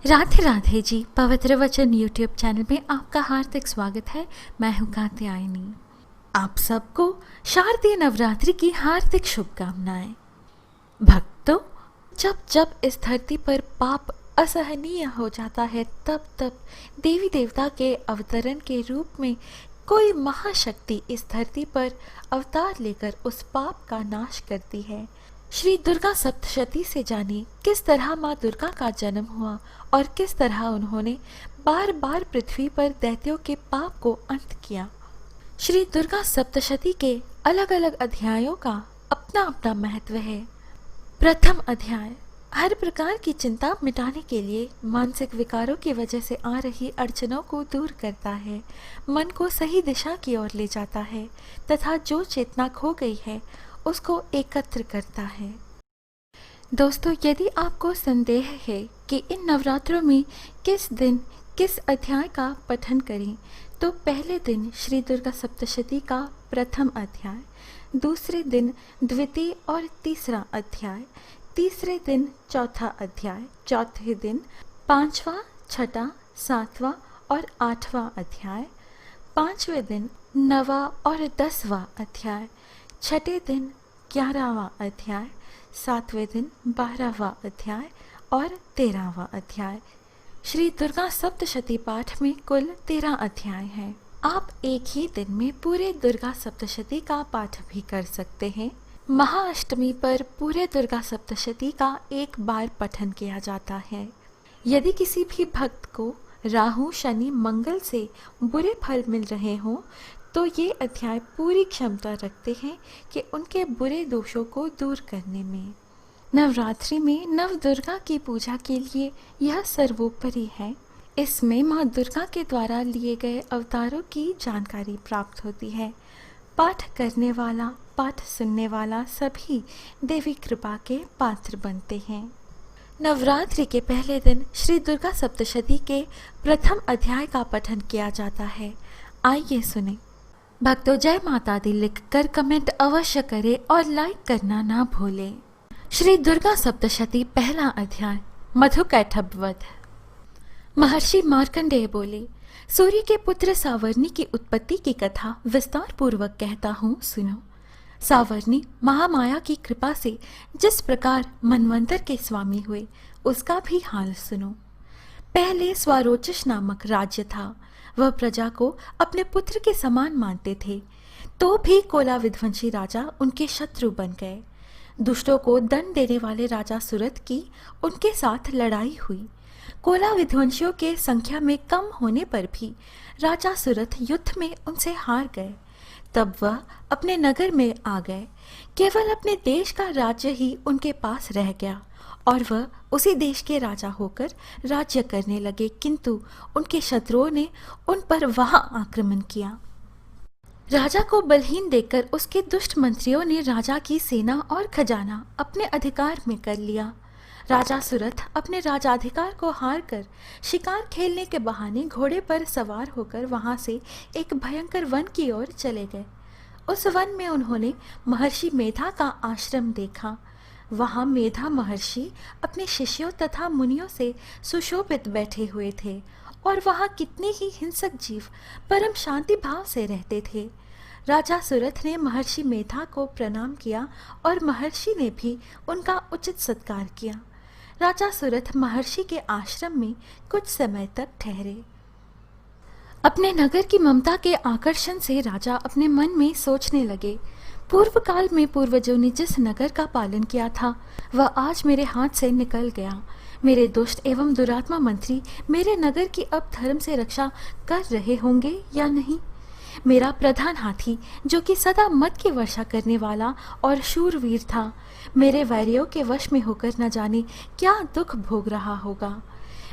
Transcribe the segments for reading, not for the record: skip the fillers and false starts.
राधे राधे जी। पवित्र वचन YouTube channel में आपका हार्दिक स्वागत है। मैं हूँ कात्यायनी। आप सबको शारदीय नवरात्रि की हार्दिक शुभकामनाएं। भक्तों, जब जब इस धरती पर पाप असहनीय हो जाता है तब तब देवी देवता के अवतरण के रूप में कोई महाशक्ति इस धरती पर अवतार लेकर उस पाप का नाश करती है। श्री दुर्गा सप्तशती से जानिए किस तरह माँ दुर्गा का जन्म हुआ और किस तरह उन्होंने बार बार पृथ्वी पर दैत्यों के पाप को अंत किया। श्री दुर्गा सप्तशती के अलग अलग अध्यायों का अपना अपना महत्व है। प्रथम अध्याय हर प्रकार की चिंता मिटाने के लिए मानसिक विकारों की वजह से आ रही अड़चनों को दूर करता है, मन को सही दिशा की ओर ले जाता है तथा जो चेतना खो गई है उसको एकत्र करता है। दोस्तों, यदि आपको संदेह है कि इन नवरात्रों में किस दिन किस अध्याय का पठन करें, तो पहले दिन श्री दुर्गा सप्तशती का प्रथम अध्याय, दूसरे दिन द्वितीय और तीसरा अध्याय, तीसरे दिन चौथा अध्याय, चौथे दिन पांचवा, छठा, सातवां और आठवां अध्याय, पांचवें दिन नवा और 10वां अध्याय, छठे दिन 11वां अध्याय, सातवें दिन 12वां अध्याय और 13वां अध्याय। श्री दुर्गा सप्तशती पाठ में कुल 13 अध्याय हैं। आप एक ही दिन में पूरे दुर्गा सप्तशती का पाठ भी कर सकते हैं। महाअष्टमी पर पूरे दुर्गा सप्तशती का एक बार पठन किया जाता है। यदि किसी भी भक्त को राहु, शनि, मंगल से बुरे फल मिल रहे हों तो ये अध्याय पूरी क्षमता रखते हैं कि उनके बुरे दोषों को दूर करने में। नवरात्रि में नव दुर्गा की पूजा के लिए यह सर्वोपरि है। इसमें माँ दुर्गा के द्वारा लिए गए अवतारों की जानकारी प्राप्त होती है। पाठ करने वाला, पाठ सुनने वाला सभी देवी कृपा के पात्र बनते हैं। नवरात्रि के पहले दिन श्री दुर्गा सप्तशती के प्रथम अध्याय का पठन किया जाता है। आइए सुने। भक्तों, जय माता दी लिखकर कमेंट अवश्य करें और लाइक करना ना भूलें। श्री दुर्गा सप्तशती पहला अध्याय, मधुकैटभ वध। महर्षि मार्कंडेय बोले, सूर्य के पुत्र सावर्णी की उत्पत्ति की कथा विस्तार पूर्वक कहता हूँ, सुनो। सावर्णी महामाया की कृपा से जिस प्रकार मनवंतर के स्वामी हुए उसका भी हाल सुनो। पहले स्वारोचिष नामक राज्य था। वह प्रजा को अपने पुत्र के समान मानते थे, तो भी कोला विध्वंसी राजा उनके शत्रु बन गए। दुष्टों को दंड देने वाले राजा सुरथ की उनके साथ लड़ाई हुई। कोला विध्वंसियों के संख्या में कम होने पर भी राजा सुरथ युद्ध में उनसे हार गए। तब वह अपने नगर में आ गए। केवल अपने देश का राज्य ही उनके पास रह गया और वह उसी देश के राजा होकर राज्य करने लगे, किंतु उनके शत्रुओं ने उन पर वहां आक्रमण किया। राजा को बलहीन देखकर उसके दुष्ट मंत्रियों ने राजा की सेना और खजाना अपने अधिकार में कर लिया। राजा सुरथ अपने राजाधिकार को हार कर शिकार खेलने के बहाने घोड़े पर सवार होकर वहां से एक भयंकर वन की ओर चले गए। उस वन में उन्होंने महर्षि मेधा का आश्रम देखा। वहां मेधा महर्षि अपने शिष्यों तथा मुनियों से सुशोभित बैठे हुए थे और वहां कितने ही हिंसक जीव परम शांति भाव से रहते थे। राजा सुरथ ने महर्षि मेधा को प्रणाम किया और महर्षि ने भी उनका उचित सत्कार किया। राजा सुरथ महर्षि के आश्रम में कुछ समय तक ठहरे। अपने नगर की ममता के आकर्षण से राजा अपने मन में सोचने लगे, पूर्व काल में पूर्वजों ने जिस नगर का पालन किया था वह आज मेरे हाथ से निकल गया। मेरे दुष्ट एवं दुरात्मा मंत्री मेरे नगर की अब धर्म से रक्षा कर रहे होंगे या नहीं। मेरा प्रधान हाथी, जो कि सदा मद की वर्षा करने वाला और शूरवीर था, मेरे वैरियों के वश में होकर न जाने क्या दुख भोग रहा होगा।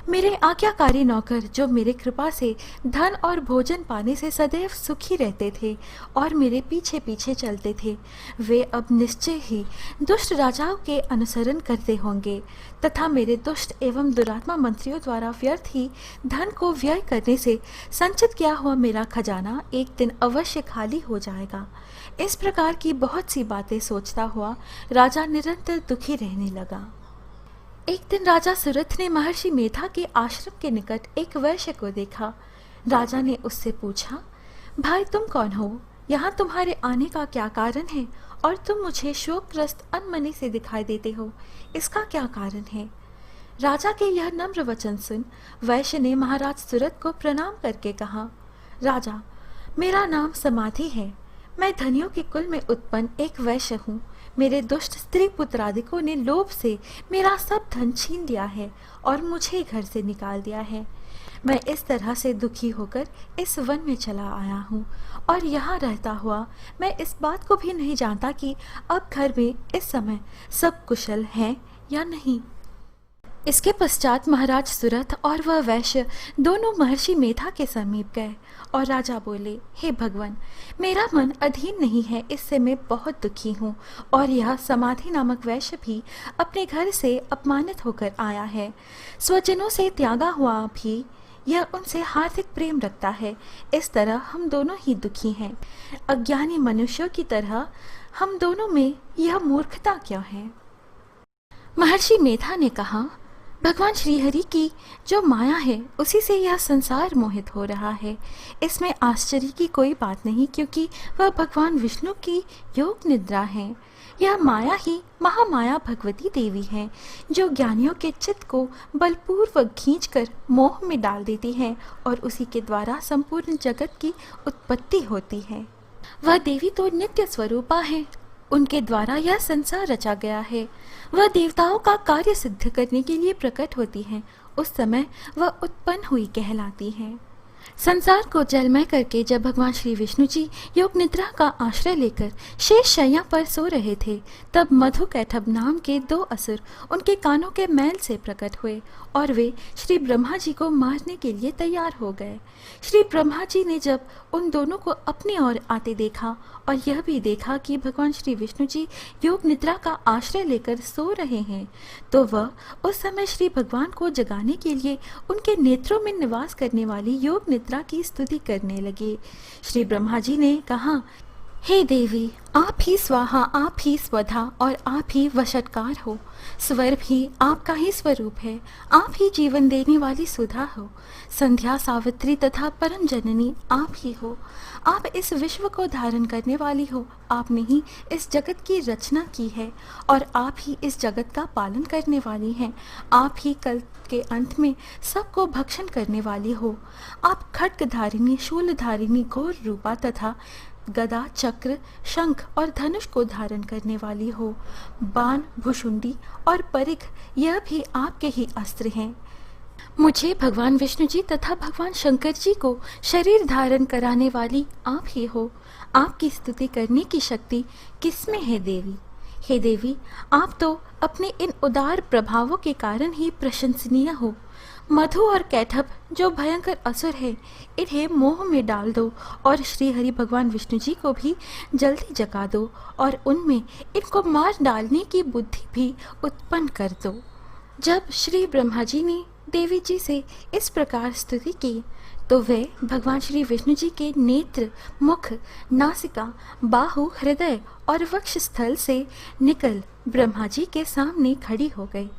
मेरे आज्ञाकारी नौकर, जो मेरे कृपा से धन और भोजन पाने से सदैव सुखी रहते थे और मेरे पीछे पीछे चलते थे, वे अब निश्चय ही दुष्ट राजाओं के अनुसरण करते होंगे तथा मेरे दुष्ट एवं दुरात्मा मंत्रियों द्वारा व्यर्थ ही धन को व्यय करने से संचित किया हुआ मेरा खजाना एक दिन अवश्य खाली हो जाएगा। इस प्रकार की बहुत सी बातें सोचता हुआ राजा निरंतर दुखी रहने लगा। एक दिन राजा सुरथ ने महर्षि मेधा के आश्रम के निकट एक वैश्य को देखा। राजा ने उससे पूछा, भाई तुम कौन हो? यहाँ तुम्हारे आने का क्या कारण है? और तुम मुझे शोकग्रस्त अनमने से दिखाई देते हो, इसका क्या कारण है? राजा के यह नम्र वचन सुन वैश्य ने महाराज सुरथ को प्रणाम करके कहा, राजा, मेरा नाम समाधि है। मैं धनियों के कुल में उत्पन्न एक वैश्य हूँ। मेरे दुष्ट स्त्री पुत्रादिकों ने लोभ से मेरा सब धन छीन लिया है और मुझे घर से निकाल दिया है। मैं इस तरह से दुखी होकर इस वन में चला आया हूँ और यहाँ रहता हुआ मैं इस बात को भी नहीं जानता कि अब घर में इस समय सब कुशल हैं या नहीं। इसके पश्चात महाराज सुरथ और वह वैश्य दोनों महर्षि मेधा के समीप गए और राजा बोले, हे भगवान, मेरा मन अधीन नहीं है, इससे मैं बहुत दुखी हूँ और यह समाधि नामक वैश्य भी अपने घर से अपमानित होकर आया है। स्वजनों से त्यागा हुआ भी यह उनसे हार्दिक प्रेम रखता है। इस तरह हम दोनों ही दुखी हैं। अज्ञानी मनुष्यों की तरह हम दोनों में यह मूर्खता क्यों है? महर्षि मेधा ने कहा, भगवान श्रीहरि की जो माया है उसी से यह संसार मोहित हो रहा है। इसमें आश्चर्य की कोई बात नहीं, क्योंकि वह भगवान विष्णु की योग निद्रा है। यह माया ही महामाया भगवती देवी है, जो ज्ञानियों के चित्त को बलपूर्वक खींचकर मोह में डाल देती है और उसी के द्वारा संपूर्ण जगत की उत्पत्ति होती है। वह देवी तो नित्य स्वरूपा है, उनके द्वारा यह संसार रचा गया है। वह देवताओं का कार्य सिद्ध करने के लिए प्रकट होती है। उस समय वह उत्पन्न हुई कहलाती है। संसार को जलमय करके जब भगवान श्री विष्णु जी योग निद्रा का आश्रय लेकर शेष शैया पर सो रहे थे, तब मधु कैटभ नाम के दो असुर उनके कानों के मैल से प्रकट हुए और वे श्री ब्रह्मा जी को मारने के लिए तैयार हो गए। श्री ब्रह्मा जी ने जब उन दोनों को अपनी ओर आते देखा और यह भी देखा कि भगवान श्री विष्णु जी योग निद्रा का आश्रय लेकर सो रहे हैं, तो वह उस समय श्री भगवान को जगाने के लिए उनके नेत्रों में निवास करने वाली योग निद्रा की स्तुति करने लगे। श्री ब्रह्मा जी ने कहा, हे देवी, आप ही स्वाहा, आप ही स्वधा और आप ही वशटकार हो। स्वर भी आपका ही स्वरूप है। आप ही जीवन देने वाली सुधा हो। संध्या, सावित्री तथा परम जननी आप ही हो। आप इस विश्व को धारण करने वाली हो। आपने ही इस जगत की रचना की है और आप ही इस जगत का पालन करने वाली हैं। आप ही कल के अंत में सबको भक्षण करने वाली हो। आप खड्गधारिणी, शूलधारिणी, घोर रूपा तथा गदा, चक्र, शंख और धनुष को धारण करने वाली हो। बाण, भुशुंडी और परिघ यह भी आपके ही अस्त्र हैं। मुझे भगवान विष्णु जी तथा भगवान शंकर जी को शरीर धारण कराने वाली आप ही हो। आपकी स्तुति करने की शक्ति किसमें है देवी? हे देवी, आप तो अपने इन उदार प्रभावों के कारण ही प्रशंसनीय हो। मधु और कैटभ जो भयंकर असुर है, इन्हें मोह में डाल दो और श्री हरि भगवान विष्णु जी को भी जल्दी जगा दो और उनमें इनको मार डालने की बुद्धि भी उत्पन्न कर दो। जब श्री ब्रह्मा जी ने देवी जी से इस प्रकार स्तुति की, तो वे भगवान श्री विष्णु जी के नेत्र, मुख, नासिका, बाहु, हृदय और वक्ष स्थल से निकल ब्रह्मा जी के सामने खड़ी हो गई।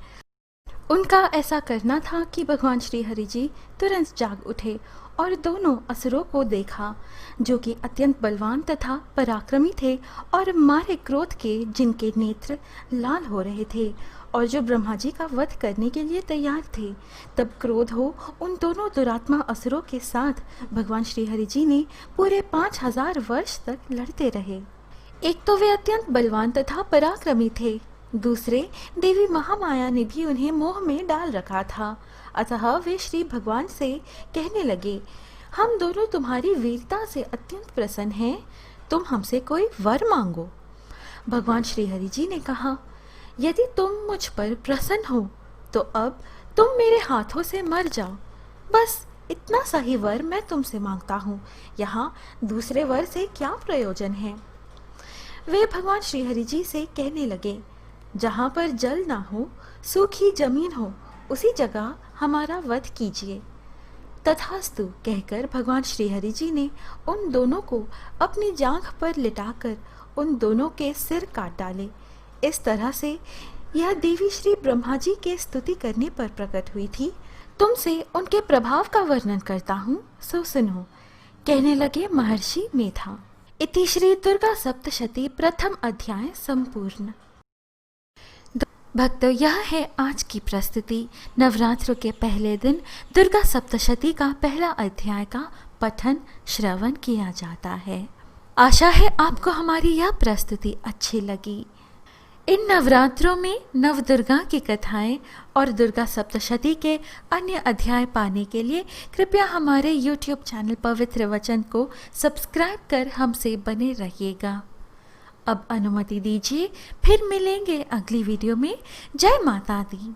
उनका ऐसा करना था कि भगवान श्री हरि जी तुरंत जाग उठे और दोनों असुरों को देखा, जो कि अत्यंत बलवान तथा पराक्रमी थे और मारे क्रोध के जिनके नेत्र लाल हो रहे थे और जो ब्रह्मा जी का वध करने के लिए तैयार थे। तब क्रोध हो उन दोनों दुरात्मा असुरों के साथ भगवान श्री हरि जी ने पूरे 5000 वर्ष तक लड़ते रहे। एक तो वे अत्यंत बलवान तथा पराक्रमी थे, दूसरे देवी महामाया ने भी उन्हें मोह में डाल रखा था। अतः वे श्री भगवान से कहने लगे, हम दोनों तुम्हारी वीरता से अत्यंत प्रसन्न हैं, तुम हमसे कोई वर मांगो। भगवान श्री हरि जी ने कहा, यदि तुम मुझ पर प्रसन्न हो तो अब तुम मेरे हाथों से मर जाओ। बस इतना सा ही वर मैं तुमसे मांगता हूँ, यहाँ दूसरे वर से क्या प्रयोजन है। वे भगवान श्री हरि जी से कहने लगे, जहाँ पर जल ना हो, सूखी जमीन हो, उसी जगह हमारा वध कीजिए। तथास्तु कहकर भगवान श्री हरि जी ने उन दोनों को अपनी जांघ पर लिटाकर उन दोनों के सिर काट डाले। इस तरह से यह देवी श्री ब्रह्मा जी के स्तुति करने पर प्रकट हुई थी। तुमसे उनके प्रभाव का वर्णन करता हूँ, सो सुनो। कहने लगे महर्षि मेधा। इति श्री दुर्गा सप्तशती प्रथम अध्याय संपूर्ण। भक्तों, यह है आज की प्रस्तुति। नवरात्रों के पहले दिन दुर्गा सप्तशती का पहला अध्याय का पठन श्रवण किया जाता है। आशा है आपको हमारी यह प्रस्तुति अच्छी लगी। इन नवरात्रों में नव दुर्गा की कथाएं और दुर्गा सप्तशती के अन्य अध्याय पाने के लिए कृपया हमारे YouTube चैनल पवित्र वचन को सब्सक्राइब कर हमसे बने रहिएगा। अब अनुमति दीजिए, फिर मिलेंगे अगली वीडियो में। जय माता दी।